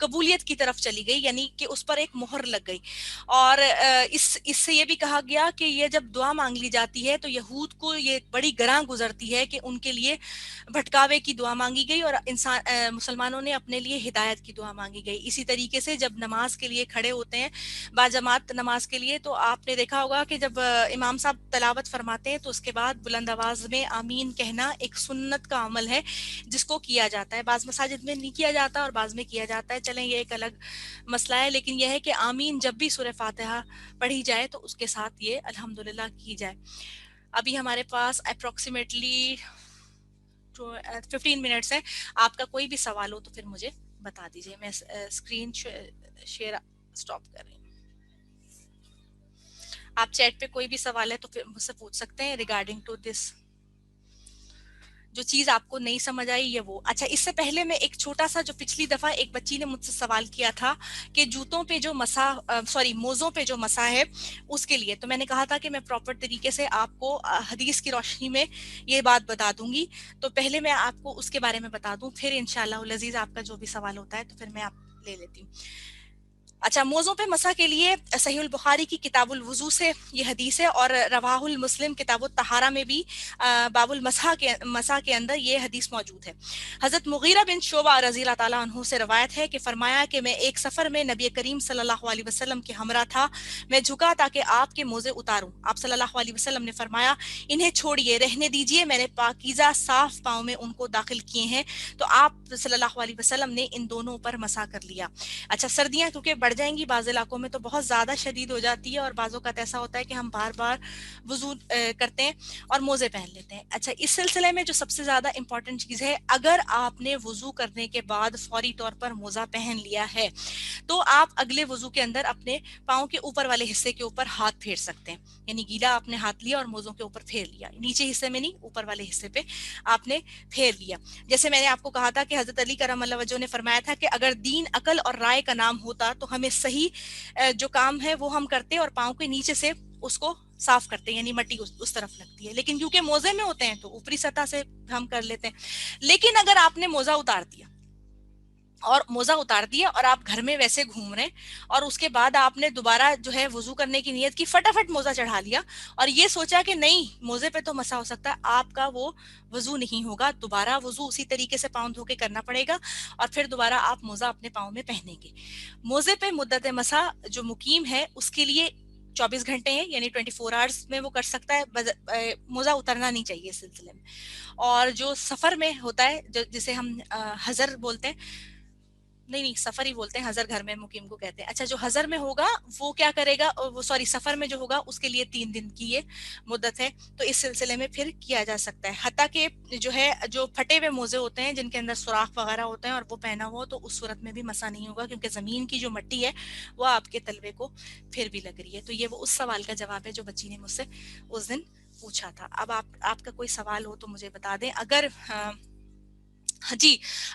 قبولیت کی طرف چلی گئی، یعنی کہ اس پر ایک مہر لگ گئی. اور اس سے یہ بھی کہا گیا کہ یہ جب دعا مانگ لی جاتی ہے تو یہود کو یہ بڑی گراں گزرتی ہے کہ ان کے لیے بھٹکاوے کی دعا مانگی گئی اور مسلمانوں نے اپنے لیے ہدایت کی دعا مانگی گئی. اسی طریقے سے جب نماز کے لیے کھڑے ہوتے ہیں باجماعت نماز کے لیے، تو آپ نے دیکھا ہوگا کہ جب امام صاحب تلاوت فرماتے ہیں تو اس کے بعد بلند آواز میں آمین کہنا ایک سنت کا عمل ہے جس کو کیا جاتا ہے. بعض مساجد میں نہیں کیا جاتا اور بعض میں کیا جاتا ہے، چلیں یہ ایک الگ مسئلہ ہے، لیکن یہ ہے کہ آمین جب بھی سورہ فاتحہ پڑھی جائے تو اس کے ساتھ یہ الحمدللہ کی جائے. ابھی ہمارے پاس اپروکسیمیٹلی 15 منٹس ہے. آپ کا کوئی بھی سوال ہو تو پھر مجھے بتا دیجیے. میں اسکرین شیئر اسٹاپ کر رہی ہوں. آپ چیٹ پہ کوئی بھی سوال ہے تو پھر مجھ سے پوچھ سکتے ہیں ریگارڈنگ ٹو دس. جو چیز آپ کو نہیں سمجھ آئی یہ وہ. اچھا اس سے پہلے میں ایک چھوٹا سا، جو پچھلی دفعہ ایک بچی نے مجھ سے سوال کیا تھا کہ جوتوں پہ جو موزوں پہ جو مسا ہے اس کے لیے، تو میں نے کہا تھا کہ میں پراپر طریقے سے آپ کو حدیث کی روشنی میں یہ بات بتا دوں گی. تو پہلے میں آپ کو اس کے بارے میں بتا دوں، پھر انشاءاللہ العزیز آپ کا جو بھی سوال ہوتا ہے تو پھر میں آپ لے لیتی ہوں. اچھا، موزوں پہ مسح کے لیے صحیح البخاری کی کتاب الوضو سے یہ حدیث ہے، اور رواہ المسلم کتاب الطہارہ میں بھی باب مسح کے اندر یہ حدیث موجود ہے. حضرت مغیرہ بن شعبہ رضی اللہ تعالیٰ عنہ سے روایت ہے کہ فرمایا کہ میں ایک سفر میں نبی کریم صلی اللہ علیہ وسلم کے ہمراہ تھا. میں جھکا تاکہ آپ کے موزے اتاروں. آپ صلی اللہ علیہ وسلم نے فرمایا انہیں چھوڑیے، رہنے دیجیے، میں نے پاکیزہ صاف پاؤں میں ان کو داخل کیے ہیں. تو آپ صلی اللہ علیہ وسلم نے ان دونوں پر مسح کر لیا. اچھا، سردیاں کیونکہ بڑھ جائیں گی بعض علاقوں میں تو بہت زیادہ شدید ہو جاتی ہے، اور بعض اوقات ایسا ہوتا ہے کہ ہم بار بار وضو کرتے ہیں اور موزے پہن لیتے ہیں. اچھا، اس سلسلے میں جو سب سے زیادہ امپورٹنٹ چیز ہے، اگر آپ نے وضو کرنے کے بعد فوری طور پر موزہ پہن لیا ہے تو آپ اگلے وضو کے اندر اپنے پاؤں کے اوپر والے حصے کے اوپر ہاتھ پھیر سکتے ہیں. یعنی گیلا آپ نے ہاتھ لیا اور موزوں کے اوپر پھیر لیا، نیچے حصے میں نہیں، اوپر والے حصے پہ آپ نے پھیر لیا. جیسے میں نے آپ کو کہا تھا کہ حضرت علی کرم اللہ وجہ نے فرمایا تھا کہ اگر دین، عقل اور رائے کا نام ہوتا تو ہمیں صحیح جو کام ہے وہ ہم کرتے اور پاؤں کے نیچے سے اس کو صاف کرتے، یعنی مٹی اس طرف لگتی ہے. لیکن کیونکہ موزے میں ہوتے ہیں تو اوپری سطح سے ہم کر لیتے ہیں. لیکن اگر آپ نے موزہ اتار دیا اور آپ گھر میں ویسے گھوم رہے ہیں اور اس کے بعد آپ نے دوبارہ جو ہے وضو کرنے کی نیت کی، فٹافٹ موزہ چڑھا لیا اور یہ سوچا کہ نہیں موزے پہ تو مسا ہو سکتا ہے، آپ کا وہ وضو نہیں ہوگا. دوبارہ وضو اسی طریقے سے پاؤں دھو کے کرنا پڑے گا اور پھر دوبارہ آپ موزہ اپنے پاؤں میں پہنیں گے. موزے پہ مدت مسا جو مقیم ہے اس کے لیے 24 گھنٹے ہیں، یعنی 24 آورز میں وہ کر سکتا ہے. موزہ اترنا نہیں چاہیے اس سلسلے میں. اور جو سفر میں ہوتا ہے جسے ہم حضر بولتے ہیں، نہیں سفر ہی بولتے ہیں، حضر گھر میں مقیم کو کہتے ہیں. اچھا، جو حضر میں ہوگا وہ کیا کرے گا، وہ سفر میں جو ہوگا اس کے لیے 3 دن کی یہ مدت ہے. تو اس سلسلے میں پھر کیا جا سکتا ہے. حتیٰ کہ جو ہے جو پھٹے ہوئے موزے ہوتے ہیں جن کے اندر سوراخ وغیرہ ہوتے ہیں اور وہ پہنا ہوا تو اس صورت میں بھی مسا نہیں ہوگا، کیونکہ زمین کی جو مٹی ہے وہ آپ کے تلوے کو پھر بھی لگ رہی ہے. تو یہ وہ اس سوال کا جواب ہے جو بچی نے مجھ سے اس دن پوچھا تھا. اب آپ کا کوئی سوال ہو تو مجھے بتا دیں.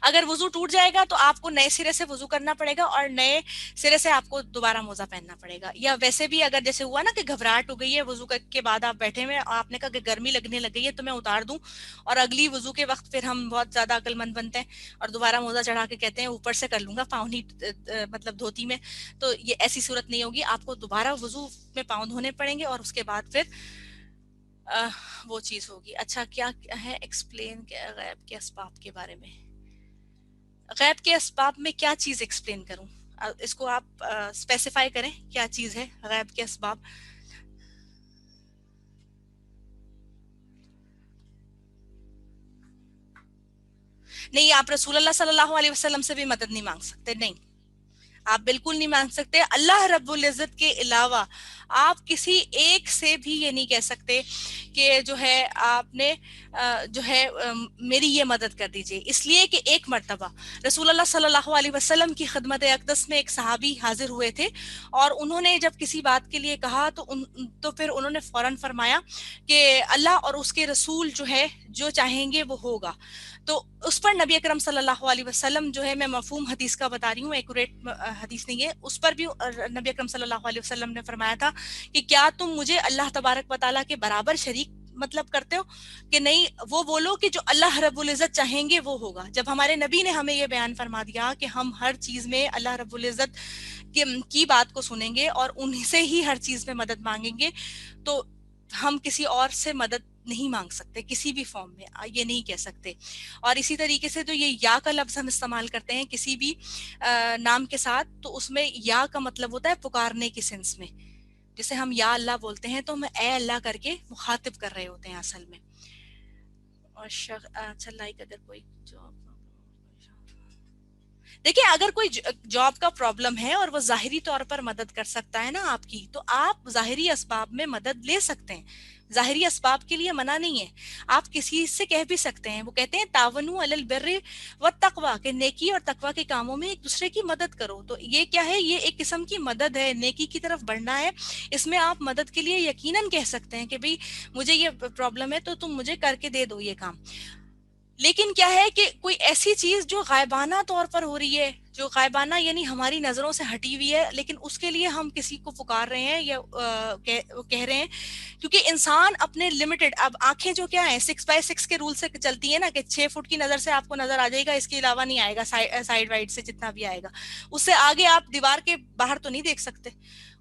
اگر وضو ٹوٹ جائے گا تو آپ کو نئے سرے سے وضو کرنا پڑے گا اور نئے سرے سے آپ کو دوبارہ موزہ پہننا پڑے گا. یا ویسے بھی اگر جیسے ہوا نا کہ گھبراہٹ ہو گئی ہے وضو کے بعد آپ بیٹھے ہوئے اور آپ نے کہا کہ گرمی لگنے لگ گئی ہے تو میں اتار دوں، اور اگلی وضو کے وقت پھر ہم بہت زیادہ عقل مند بنتے ہیں اور دوبارہ موزہ چڑھا کے کہتے ہیں اوپر سے کر لوں گا پاؤں نہیں مطلب دھوتی میں، تو یہ ایسی صورت نہیں ہوگی. آپ کو دوبارہ وضو میں پاؤں دھونے پڑیں گے اور اس کے بعد پھر وہ چیز ہوگی. اچھا، کیا ہے ایکسپلین غیب کے اسباب کے بارے میں؟ غیب کے اسباب میں کیا چیز ایکسپلین کروں؟ اس کو آپ اسپیسیفائی کریں کیا چیز ہے غیب کے اسباب. نہیں، آپ رسول اللہ صلی اللہ علیہ وسلم سے بھی مدد نہیں مانگ سکتے. نہیں، آپ بالکل نہیں مانگ سکتے. اللہ رب العزت کے علاوہ آپ کسی ایک سے بھی یہ نہیں کہہ سکتے کہ جو ہے آپ نے جو ہے میری یہ مدد کر دیجئے. اس لیے کہ ایک مرتبہ رسول اللہ صلی اللہ علیہ وسلم کی خدمت اقدس میں ایک صحابی حاضر ہوئے تھے اور انہوں نے جب کسی بات کے لیے کہا تو پھر انہوں نے فوراً فرمایا کہ اللہ اور اس کے رسول جو ہے جو چاہیں گے وہ ہوگا. تو اس پر نبی اکرم صلی اللہ علیہ وسلم جو ہے، میں مفہوم حدیث کا بتا رہی ہوں، ایکوریٹ حدیث نہیں ہے، اس پر بھی نبی اکرم صلی اللہ علیہ وسلم نے فرمایا تھا کہ کیا تم مجھے اللہ تبارک و تعالیٰ کے برابر شریک مطلب کرتے ہو کہ نہیں وہ بولو کہ جو اللہ رب العزت چاہیں گے وہ ہوگا. جب ہمارے نبی نے ہمیں یہ بیان فرما دیا کہ ہم ہر چیز میں اللہ رب العزت کی بات کو سنیں گے اور انہیں سے ہی ہر چیز میں مدد مانگیں گے, تو ہم کسی اور سے مدد نہیں مانگ سکتے کسی بھی فارم میں, یہ نہیں کہہ سکتے. اور اسی طریقے سے جو یہ یا کا لفظ ہم استعمال کرتے ہیں کسی بھی نام کے ساتھ, تو اس میں یا کا مطلب ہوتا ہے پکارنے کی سینس میں. جیسے ہم یا اللہ بولتے ہیں تو ہم اے اللہ کر کے مخاطب کر رہے ہوتے ہیں اصل میں. اور اچھا لائک اگر کوئی جاب, دیکھیں اگر کوئی جاب کا پرابلم ہے اور وہ ظاہری طور پر مدد کر سکتا ہے نا آپ کی, تو آپ ظاہری اسباب میں مدد لے سکتے ہیں, ظاہری اسباب کے لیے منع نہیں ہے. آپ کسی سے کہہ بھی سکتے ہیں, وہ کہتے ہیں تعاونوا علی البر والتقوی, کہ نیکی اور تقوی کے کاموں میں ایک دوسرے کی مدد کرو. تو یہ کیا ہے, یہ ایک قسم کی مدد ہے, نیکی کی طرف بڑھنا ہے. اس میں آپ مدد کے لیے یقیناً کہہ سکتے ہیں کہ بھئی مجھے یہ پرابلم ہے تو تم مجھے کر کے دے دو یہ کام. لیکن کیا ہے کہ کوئی ایسی چیز جو غائبانہ طور پر ہو رہی ہے, جو غائبانہ یعنی ہماری نظروں سے ہٹی ہوئی ہے, لیکن اس کے لیے ہم کسی کو پکار رہے ہیں یا کہہ رہے ہیں, کیونکہ انسان اپنے لمیٹڈ, اب آنکھیں جو کیا ہیں 6x6 کے رول سے چلتی ہیں نا, کہ 6 فٹ کی نظر سے آپ کو نظر آ جائے گا, اس کے علاوہ نہیں آئے گا, سائڈ وائڈ سے جتنا بھی آئے گا, اس سے آگے آپ دیوار کے باہر تو نہیں دیکھ سکتے.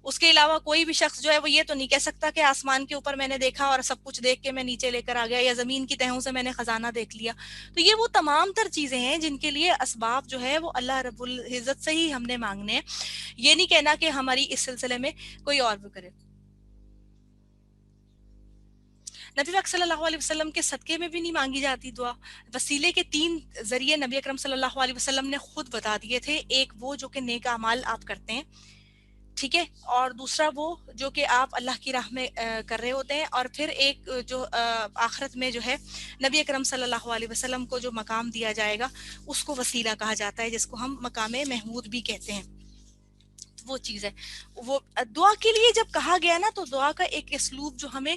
اس کے علاوہ کوئی بھی شخص جو ہے وہ یہ تو نہیں کہہ سکتا کہ آسمان کے اوپر میں نے دیکھا اور سب کچھ دیکھ کے میں نیچے لے کر آ گیا, یا زمین کی تہوں سے میں نے خزانہ دیکھ لیا. تو یہ وہ تمام تر چیزیں ہیں جن کے لیے اسباب جو ہے وہ اللہ رب العزت سے ہی ہم نے مانگنے ہیں. یہ نہیں کہنا کہ ہماری اس سلسلے میں کوئی اور بھی کرے. نبی پاک صلی اللہ علیہ وسلم کے صدقے میں بھی نہیں مانگی جاتی دعا. وسیلے کے 3 ذریعے نبی اکرم صلی اللہ علیہ وسلم نے خود بتا دیے تھے. ایک وہ جو کہ نیک اعمال آپ کرتے ہیں, ٹھیک ہے, اور دوسرا وہ جو کہ آپ اللہ کی راہ میں کر رہے ہوتے ہیں, اور پھر ایک جو آخرت میں جو ہے نبی اکرم صلی اللہ علیہ وسلم کو جو مقام دیا جائے گا اس کو وسیلہ کہا جاتا ہے, جس کو ہم مقام محمود بھی کہتے ہیں. وہ چیز ہے. وہ دعا کے لیے جب کہا گیا نا, تو دعا کا ایک اسلوب جو ہمیں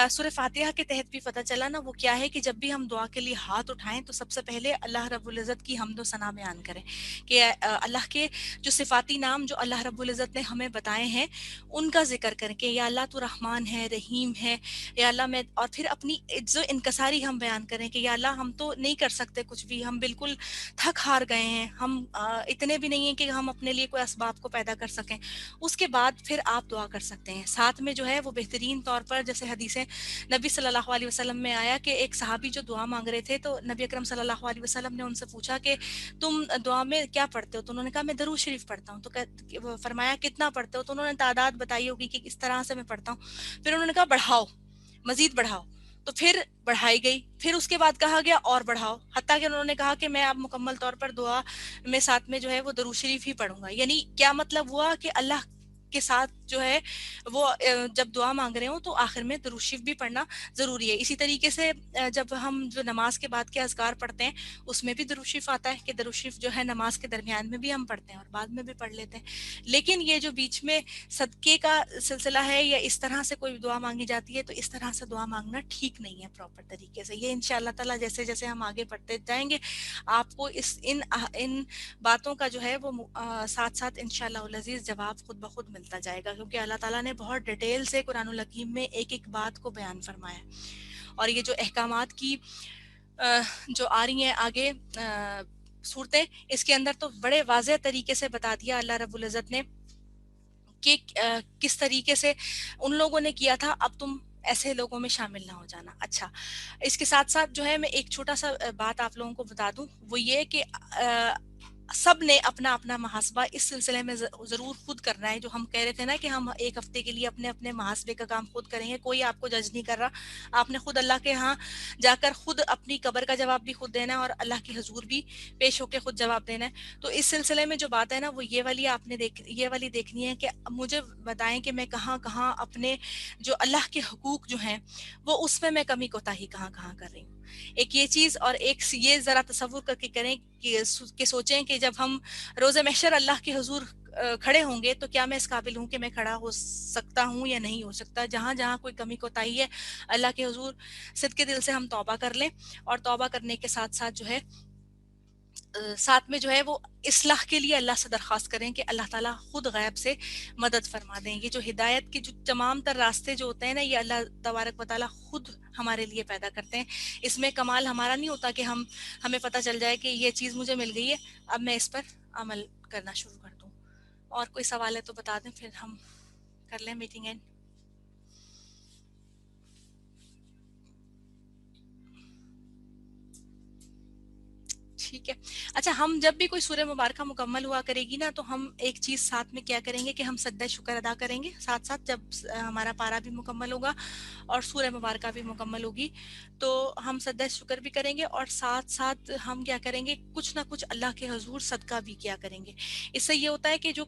سورہ فاتحہ کے تحت بھی پتہ چلا نا, وہ کیا ہے کہ جب بھی ہم دعا کے لیے ہاتھ اٹھائیں تو سب سے پہلے اللہ رب العزت کی حمد و ثنا بیان کریں, کہ اللہ کے جو صفاتی نام جو اللہ رب العزت نے ہمیں بتائے ہیں ان کا ذکر کریں, کہ یا اللہ تو رحمان ہے, رحیم ہے, یا اللہ میں, اور پھر اپنی عجز و انکساری ہم بیان کریں کہ یا اللہ ہم تو نہیں کر سکتے کچھ بھی, ہم بالکل تھک ہار گئے ہیں, ہم اتنے بھی نہیں ہیں کہ ہم اپنے لیے کوئی اسباب کو پیدا کر سکیں. اس کے بعد پھر آپ دعا کر سکتے ہیں. ساتھ میں جو ہے وہ بہترین طور پر جیسے حدیثیں نبی صلی اللہ علیہ وسلم میں آیا کہ ایک صحابی جو دعا مانگ رہے تھے, تو نبی اکرم صلی اللہ علیہ وسلم نے ان سے پوچھا کہ تم دعا میں کیا پڑھتے ہو, تو انہوں نے کہا میں درود شریف پڑھتا ہوں. تو فرمایا کتنا پڑھتے ہو, تو انہوں نے تعداد بتائی ہوگی کہ اس طرح سے میں پڑھتا ہوں. پھر انہوں نے کہا بڑھاؤ, مزید بڑھاؤ, تو پھر بڑھائی گئی. پھر اس کے بعد کہا گیا اور بڑھاؤ, حتیٰ کہ انہوں نے کہا کہ میں اب مکمل طور پر دعا میں ساتھ میں جو ہے وہ درود شریف ہی پڑھوں گا. یعنی کیا مطلب ہوا کہ اللہ کے ساتھ جو ہے وہ جب دعا مانگ رہے ہوں تو آخر میں درود شریف بھی پڑھنا ضروری ہے. اسی طریقے سے جب ہم جو نماز کے بعد کے اذکار پڑھتے ہیں اس میں بھی درود شریف آتا ہے, کہ درود شریف جو ہے نماز کے درمیان میں بھی ہم پڑھتے ہیں اور بعد میں بھی پڑھ لیتے ہیں. لیکن یہ جو بیچ میں صدقے کا سلسلہ ہے یا اس طرح سے کوئی دعا مانگی جاتی ہے, تو اس طرح سے دعا مانگنا ٹھیک نہیں ہے پراپر طریقے سے. یہ انشاءاللہ تعالی جیسے جیسے ہم آگے بڑھتے جائیں گے آپ کو ان باتوں کا جو ہے وہ ساتھ ساتھ انشاءاللہ العزیز جواب خود بخود ملتا جائے گا, کیونکہ اللہ تعالیٰ نے بہت ڈیٹیل سے قرآن الحکیم میں ایک ایک بات کو بیان فرمایا. اور یہ جو احکامات کی جو آ رہی ہیں آگے صورتیں, اس کے اندر تو بڑے واضح طریقے سے بتا دیا اللہ رب العزت نے کہ کس طریقے سے ان لوگوں نے کیا تھا, اب تم ایسے لوگوں میں شامل نہ ہو جانا. اچھا, اس کے ساتھ ساتھ جو ہے میں ایک چھوٹا سا بات آپ لوگوں کو بتا دوں, وہ یہ کہ سب نے اپنا اپنا محاسبہ اس سلسلے میں ضرور خود کرنا ہے. جو ہم کہہ رہے تھے نا کہ ہم ایک ہفتے کے لیے اپنے اپنے محاسبے کا کام خود کریں گے, کوئی آپ کو جج نہیں کر رہا, آپ نے خود اللہ کے ہاں جا کر خود اپنی قبر کا جواب بھی خود دینا ہے اور اللہ کی حضور بھی پیش ہو کے خود جواب دینا ہے. تو اس سلسلے میں جو بات ہے نا وہ یہ والی آپ نے یہ والی دیکھنی ہے کہ مجھے بتائیں کہ میں کہاں کہاں اپنے جو اللہ کے حقوق جو ہیں وہ اس میں کمی کوتاہی کہاں کہاں کر رہی ہوں. ایک یہ چیز, اور ایک یہ ذرا تصور کر کے کریں کہ سوچیں کہ جب ہم روز محشر اللہ کے حضور کھڑے ہوں گے تو کیا میں اس قابل ہوں کہ میں کھڑا ہو سکتا ہوں یا نہیں ہو سکتا. جہاں جہاں کوئی کمی کوتاہی ہے اللہ کے حضور صدقے دل سے ہم توبہ کر لیں, اور توبہ کرنے کے ساتھ ساتھ جو ہے ساتھ میں جو ہے وہ اصلاح کے لیے اللہ سے درخواست کریں کہ اللہ تعالیٰ خود غیب سے مدد فرما دیں. یہ جو ہدایت کے جو تمام تر راستے جو ہوتے ہیں نا یہ اللہ تبارک و تعالیٰ خود ہمارے لیے پیدا کرتے ہیں. اس میں کمال ہمارا نہیں ہوتا کہ ہمیں پتہ چل جائے کہ یہ چیز مجھے مل گئی ہے اب میں اس پر عمل کرنا شروع کر دوں. اور کوئی سوال ہے تو بتا دیں پھر ہم کر لیں میٹنگ اینڈ. ٹھیک ہے. اچھا ہم جب بھی کوئی سورہ مبارکہ مکمل ہوا کرے گی نا تو ہم ایک چیز ساتھ میں کیا کریں گے کہ ہم سجدہ شکر ادا کریں گے ساتھ ساتھ جب ہمارا پارا بھی مکمل ہوگا اور سورہ مبارکہ بھی مکمل ہوگی تو ہم سجدہ شکر بھی کریں گے اور ساتھ ساتھ ہم کیا کریں گے کچھ نہ کچھ اللہ کے حضور صدقہ بھی کیا کریں گے. اس سے یہ ہوتا ہے کہ جو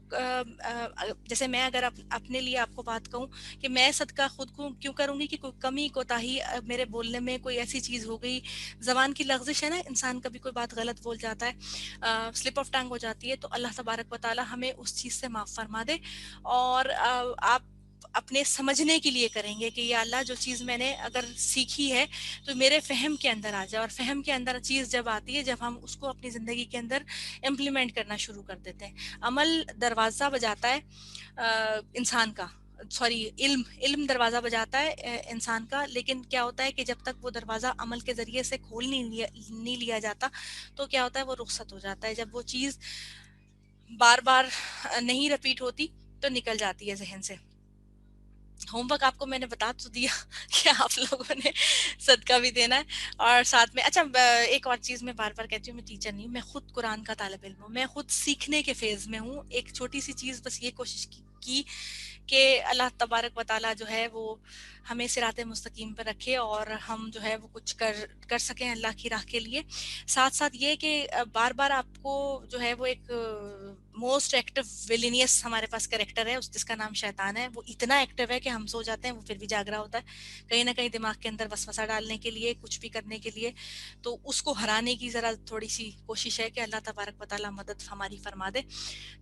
جیسے میں اگر اپنے لیے آپ کو بات کہوں کہ میں صدقہ خود کو کیوں کروں گی کہ کوئی کمی کوتاہی میرے بولنے میں کوئی ایسی چیز ہو گئی, زبان کی لغزش ہے نا, انسان کبھی کوئی بات غلط بول جاتا ہے, سلپ آف ٹنگ ہو جاتی ہے, تو اللہ تبارک و تعالی ہمیں اس چیز سے معاف فرما دے. اور آپ اپنے سمجھنے کے لیے کریں گے کہ یا اللہ جو چیز میں نے اگر سیکھی ہے تو میرے فہم کے اندر آ جائے, اور فہم کے اندر چیز جب آتی ہے جب ہم اس کو اپنی زندگی کے اندر امپلیمنٹ کرنا شروع کر دیتے ہیں. عمل دروازہ بجاتا ہے انسان کا, سوری علم دروازہ بجاتا ہے انسان کا, لیکن کیا ہوتا ہے کہ جب تک وہ دروازہ عمل کے ذریعے سے کھول نہیں لیا جاتا تو کیا ہوتا ہے وہ رخصت ہو جاتا ہے. جب وہ چیز بار بار نہیں رپیٹ ہوتی تو نکل جاتی ہے ذہن سے. ہوم ورک آپ کو میں نے بتا تو دیا کہ آپ لوگوں نے صدقہ بھی دینا ہے اور ساتھ میں. اچھا ایک اور چیز میں بار بار کہتی ہوں, میں ٹیچر نہیں ہوں, میں خود قرآن کا طالب علم ہوں, میں خود سیکھنے کے فیز میں ہوں. ایک چھوٹی سی چیز بس یہ کوشش کی کہ اللہ تبارک و تعالیٰ جو ہے وہ ہمیں صراط مستقیم پر رکھے اور ہم جو ہے وہ کچھ کر سکیں اللہ کی راہ کے لیے. ساتھ ساتھ یہ کہ بار بار آپ کو جو ہے وہ ایک موسٹ ایکٹیو ویلینیس ہمارے پاس کریکٹر ہے جس کا نام شیطان ہے. وہ اتنا ایکٹیو ہے کہ ہم سو جاتے ہیں وہ پھر بھی جاگ رہا ہوتا ہے کہیں نہ کہیں دماغ کے اندر وسوسہ ڈالنے کے لیے, کچھ بھی کرنے کے لیے. تو اس کو ہرانے کی ذرا تھوڑی سی کوشش ہے کہ اللہ تبارک و تعالیٰ مدد ہماری فرما دے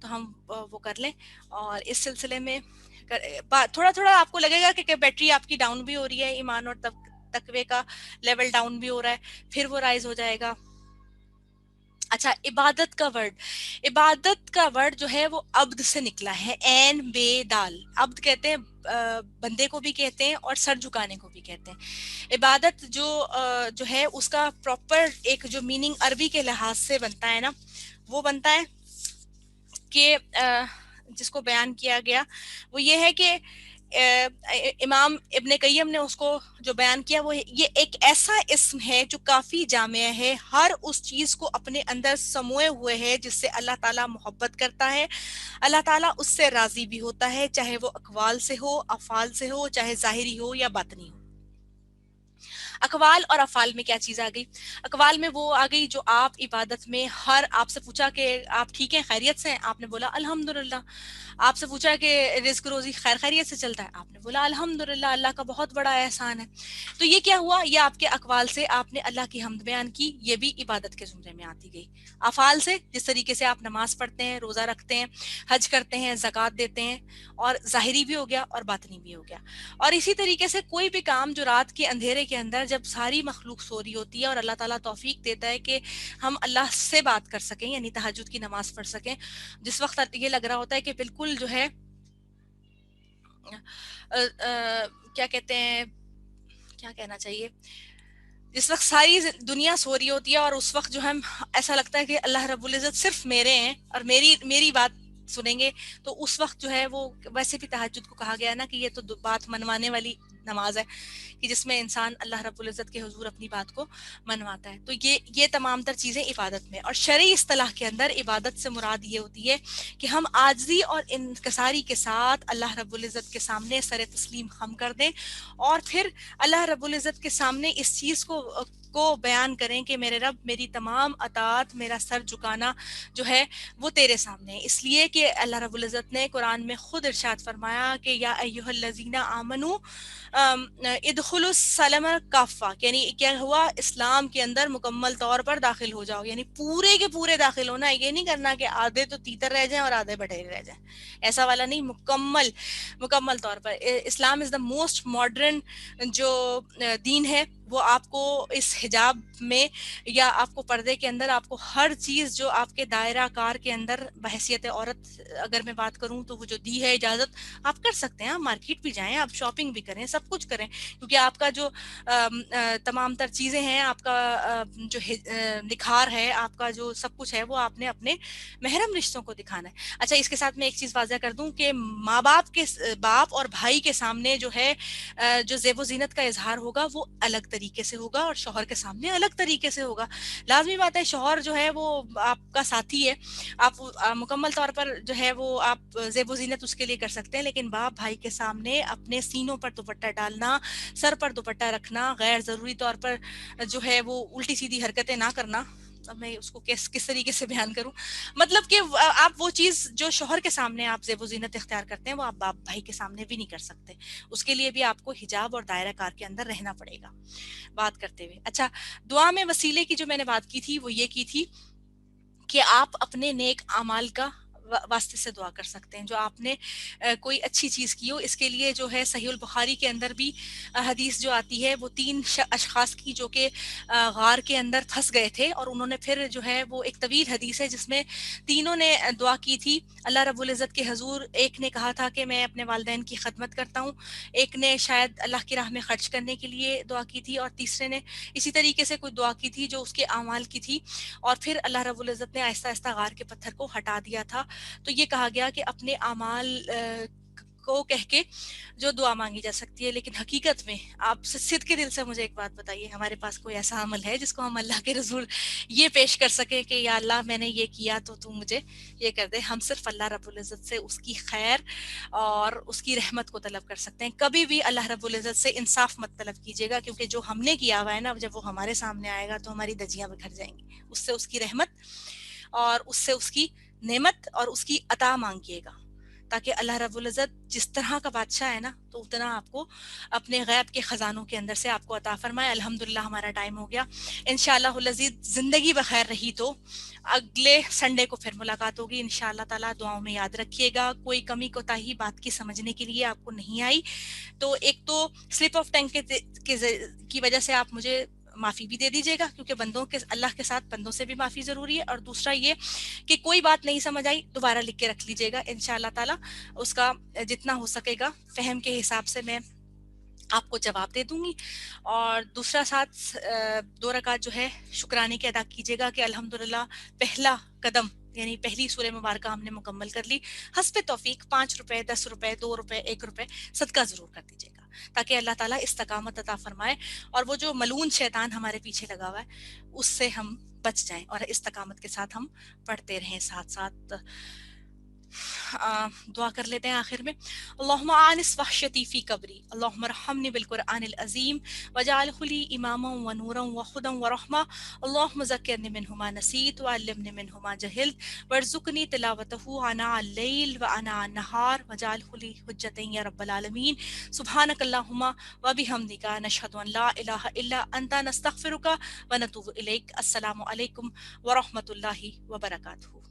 تو ہم وہ کر لیں. اور اس سلسلے میں تھوڑا تھوڑا آپ کو لگے گا کہ بیٹری آپ کی ڈاؤن بھی ہو رہی ہے, ایمان اور تقوی کا لیول ڈاؤن بھی ہو رہا ہے, پھر وہ رائز ہو جائے گا. اچھا عبادت کا ورڈ جو ہے وہ عبد سے نکلا ہے, این بے دال. عبد کہتے ہیں بندے کو بھی کہتے ہیں اور سر جھکانے کو بھی کہتے ہیں. عبادت جو ہے اس کا پراپر ایک جو میننگ عربی کے لحاظ سے بنتا ہے نا وہ بنتا ہے کہ جس کو بیان کیا گیا وہ یہ ہے کہ امام ابن قیم نے اس کو جو بیان کیا وہ یہ ایک ایسا اسم ہے جو کافی جامع ہے, ہر اس چیز کو اپنے اندر سموئے ہوئے ہے جس سے اللہ تعالیٰ محبت کرتا ہے. اللہ تعالیٰ اس سے راضی بھی ہوتا ہے, چاہے وہ اقوال سے ہو, افعال سے ہو, چاہے ظاہری ہو یا باطنی ہو. اقوال اور افعال میں کیا چیز آ گئی؟ اقوال میں وہ آ گئی جو آپ عبادت میں آپ سے پوچھا کہ آپ ٹھیک ہیں, خیریت سے ہیں, آپ نے بولا الحمدللہ. آپ سے پوچھا کہ رزق روزی خیریت سے چلتا ہے, آپ نے بولا الحمدللہ, اللہ کا بہت بڑا احسان ہے. تو یہ کیا ہوا, یہ آپ کے اقوال سے آپ نے اللہ کی حمد بیان کی, یہ بھی عبادت کے زمرے میں آتی گئی. افعال سے جس طریقے سے آپ نماز پڑھتے ہیں, روزہ رکھتے ہیں, حج کرتے ہیں, زکوٰۃ دیتے ہیں, اور ظاہری بھی ہو گیا اور باطنی بھی ہو گیا. اور اسی طریقے سے کوئی بھی کام جو رات کے اندھیرے کے اندر جب ساری مخلوق سو رہی ہوتی ہے اور اللہ تعالیٰ توفیق دیتا ہے کہ ہم اللہ سے بات کر سکیں, یعنی تہجد کی نماز پڑھ سکیں, جس وقت یہ لگ رہا ہوتا ہے کہ بالکل جو ہے کیا کہتے ہیں, کیا کہنا چاہیے, جس وقت ساری دنیا سو رہی ہوتی ہے اور اس وقت جو ہم ایسا لگتا ہے کہ اللہ رب العزت صرف میرے ہیں اور میری بات سنیں گے, تو اس وقت جو ہے وہ ویسے بھی تہجد کو کہا گیا نا کہ یہ تو بات منوانے والی نماز ہے کہ جس میں انسان اللہ رب العزت کے حضور اپنی بات کو منواتا ہے. تو یہ تمام تر چیزیں عبادت میں, اور شرعی اصطلاح کے اندر عبادت سے مراد یہ ہوتی ہے کہ ہم عاجزی اور انکساری کے ساتھ اللہ رب العزت کے سامنے سر تسلیم خم کر دیں اور پھر اللہ رب العزت کے سامنے اس چیز کو بیان کریں کہ میرے رب میری تمام اطاعت, میرا سر جھکانا جو ہے وہ تیرے سامنے ہے. اس لیے کہ اللہ رب العزت نے قرآن میں خود ارشاد فرمایا کہ یا ایھا الذین آمنوا ادخلوا السلم کافہ, یعنی کیا ہوا, اسلام کے اندر مکمل طور پر داخل ہو جاؤ, یعنی پورے کے پورے داخل ہونا. یہ نہیں کرنا کہ آدھے تو تیتر رہ جائیں اور آدھے بٹیرے رہ جائیں, ایسا والا نہیں, مکمل طور پر. اسلام از دا موسٹ ماڈرن جو دین ہے وہ آپ کو اس حجاب میں یا آپ کو پردے کے اندر آپ کو ہر چیز جو آپ کے دائرہ کار کے اندر بحیثیت عورت اگر میں بات کروں تو وہ جو دی ہے اجازت آپ کر سکتے ہیں. آپ مارکیٹ بھی جائیں, آپ شاپنگ بھی کریں, سب کچھ کریں, کیونکہ آپ کا جو تمام تر چیزیں ہیں, آپ کا جو نکھار ہے, آپ کا جو سب کچھ ہے, وہ آپ نے اپنے محرم رشتوں کو دکھانا ہے. اچھا اس کے ساتھ میں ایک چیز واضح کر دوں کہ ماں باپ اور بھائی کے سامنے جو ہے جو زیب و زینت کا اظہار ہوگا وہ الگ طریقے سے ہوگا اور شوہر کے سامنے الگ طریقے سے ہوگا. لازمی بات ہے شوہر جو ہے وہ آپ کا ساتھی ہے, آپ مکمل طور پر جو ہے وہ آپ زیب و زینت اس کے لیے کر سکتے ہیں, لیکن باپ بھائی کے سامنے اپنے سینوں پر دوپٹہ ڈالنا, سر پر دوپٹہ رکھنا, غیر ضروری طور پر جو ہے وہ الٹی سیدھی حرکتیں نہ کرنا. اب میں اس کو کس طریقے سے بیان کروں, مطلب کہ آپ وہ چیز جو شوہر کے سامنے آپ زیب و زینت اختیار کرتے ہیں وہ آپ باپ بھائی کے سامنے بھی نہیں کر سکتے. اس کے لیے بھی آپ کو حجاب اور دائرہ کار کے اندر رہنا پڑے گا بات کرتے ہوئے. اچھا دعا میں وسیلے کی جو میں نے بات کی تھی وہ یہ کی تھی کہ آپ اپنے نیک اعمال کا واسطے سے دعا کر سکتے ہیں. جو آپ نے کوئی اچھی چیز کی ہو, اس کے لیے جو ہے صحیح البخاری کے اندر بھی حدیث جو آتی ہے وہ 3 اشخاص کی جو کہ غار کے اندر پھنس گئے تھے, اور انہوں نے پھر جو ہے وہ ایک طویل حدیث ہے جس میں تینوں نے دعا کی تھی اللہ رب العزت کے حضور. ایک نے کہا تھا کہ میں اپنے والدین کی خدمت کرتا ہوں, ایک نے شاید اللہ کی راہ میں خرچ کرنے کے لیے دعا کی تھی, اور تیسرے نے اسی طریقے سے کوئی دعا کی تھی جو اس کے اعمال کی تھی, اور پھر اللہ رب العزت نے آہستہ آہستہ غار کے پتھر کو ہٹا دیا تھا. تو یہ کہا گیا کہ اپنے اعمال کو کہہ کے جو دعا مانگی جا سکتی ہے. لیکن حقیقت میں آپ صدق کے دل سے مجھے ایک بات بتائیے, ہمارے پاس کوئی ایسا عمل ہے جس کو ہم اللہ کے رسول یہ پیش کر سکیں کہ یا اللہ میں نے یہ کیا تو مجھے یہ کر دے. ہم صرف اللہ رب العزت سے اس کی خیر اور اس کی رحمت کو طلب کر سکتے ہیں. کبھی بھی اللہ رب العزت سے انصاف مت طلب کیجیے گا, کیونکہ جو ہم نے کیا ہوا ہے نا, جب وہ ہمارے سامنے آئے گا تو ہماری دجیاں بکھر جائیں گی. اس سے اس کی رحمت اور اس سے اس کی نعمت اور اس کی عطا مانگیے گا, تاکہ اللہ رب العزت جس طرح کا بادشاہ ہے نا تو اتنا آپ کو اپنے غیب کے خزانوں کے اندر سے آپ کو عطا فرمائے. الحمدللہ ہمارا ٹائم ہو گیا. انشاءاللہ العزیز زندگی بخیر رہی تو اگلے سنڈے کو پھر ملاقات ہوگی انشاءاللہ تعالیٰ. دعاؤں میں یاد رکھیے گا, کوئی کمی کوتاہی بات کی سمجھنے کے لیے آپ کو نہیں آئی تو ایک تو سلپ آف ٹنگ کی وجہ سے آپ مجھے معافی بھی دے دیجیے گا, کیونکہ بندوں کے اللہ کے ساتھ بندوں سے بھی معافی ضروری ہے. اور دوسرا یہ کہ کوئی بات نہیں سمجھ آئی دوبارہ لکھ کے رکھ لیجیے گا, انشاءاللہ تعالیٰ اس کا جتنا ہو سکے گا فہم کے حساب سے میں آپ کو جواب دے دوں گی. اور دوسرا ساتھ 2 رکعت جو ہے شکرانے کے ادا کیجیے گا کہ الحمدللہ پہلا قدم یعنی پہلی سورہ مبارکہ ہم نے مکمل کر لی. حسب توفیق 5 روپے 10 روپے 2 روپے 1 روپے صدقہ ضرور کر دیجیے گا, تاکہ اللہ تعالیٰ استقامت عطا فرمائے اور وہ جو ملعون شیطان ہمارے پیچھے لگا ہوا ہے اس سے ہم بچ جائیں اور استقامت کے ساتھ ہم پڑھتے رہیں ساتھ ساتھ. دعا کر لیتے ہیں آخر میں. اللہم آنس وحشتی فی قبری, اللہم ارحمنی بالقرآن العظیم وجعلہ لی اماما ونورا وخدا ورحمہ, اللہم ذکرنی منہ ما نسیت وعلمنی منہ ما جہلت وارزقنی تلاوتہ آناء اللیل وآناء النہار وجعلہ لی حجۃ یا رب العالمین. سبحانک اللہم وبحمدک نشہد ان لا الہ الا انت نستغفرک ونتوب الیک. السلام علیکم ورحمۃ اللہ وبرکاتہ.